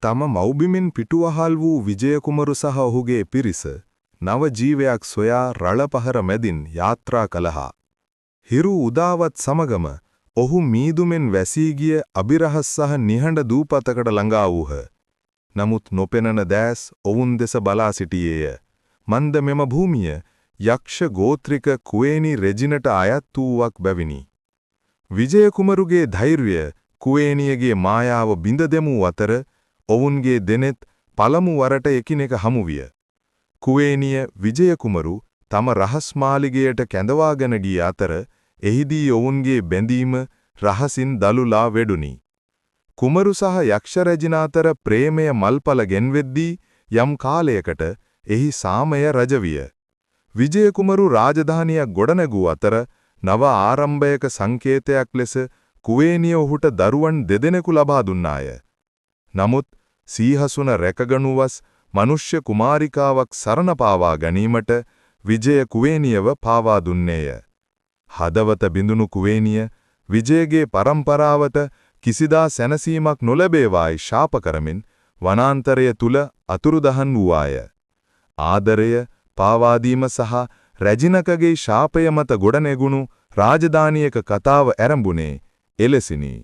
තම මව්බිමින් පිටුවහල් වූ විජය කුමරු සහ ඔහුගේ පිරිස නව ජීවයක් සොයා රළපහර මැදින් යාත්‍රා කළහා. හිරු උදාවත් සමගම ඔහු මීදුමෙන් වැසී ගිය අබිරහස් සහ නිහඬ දූපතකට ළඟා වූහ. නමුත් නොපෙනෙන දැස් ඔවුන් දෙස බලා සිටියේය. මන්ද මෙම භූමිය යක්ෂ ගෝත්‍රික කුවේණී රෙජිනට අයත් වූවක් බැවිනි. විජය කුමරුගේ ධෛර්යය කුවේණියගේ මායාව බිඳ දෙමු අතර ඔවුන්ගේ දෙනෙත් පළමු වරට එකිනෙක හමු විය. කුවේණිය විජය කුමරු තම රහස් මාලිගයට කැඳවාගෙන ගිය අතර එහිදී ඔවුන්ගේ බැඳීම රහසින් දලුලා වෙඩුනි. කුමරු සහ යක්ෂ රැජින අතර ප්‍රේමය මල්පල ගෙන්වෙද්දී යම් කාලයකට එහි සාමය රජ විය. විජය කුමරු රාජධානියක් ගොඩනැගූ අතර නව ආරම්භයක සංකේතයක් ලෙස කුවේණිය ඔහුට දරුවන් දෙදෙනෙකු ලබා දුන්නාය. නමුත් සීහසුන රැකගනුවස් මනුෂ්‍ය කුමාරිකාවක් සරණ පාවා ගැනීමට විජය කුවේණියව පාවා දුන්නේය. හදවත බිඳුණු කුවේණිය විජයගේ පරම්පරාවට කිසිදා සැනසීමක් නොලැබේවායි ශාප කරමින් වනාන්තරය තුල අතුරුදහන් වූවාය. ආදරය, පාවාදීම සහ රැජිනකගේ ශාපය මත ගොඩනැගුණු රාජධානියක කතාව ඇරඹුණේ එලෙසිනි.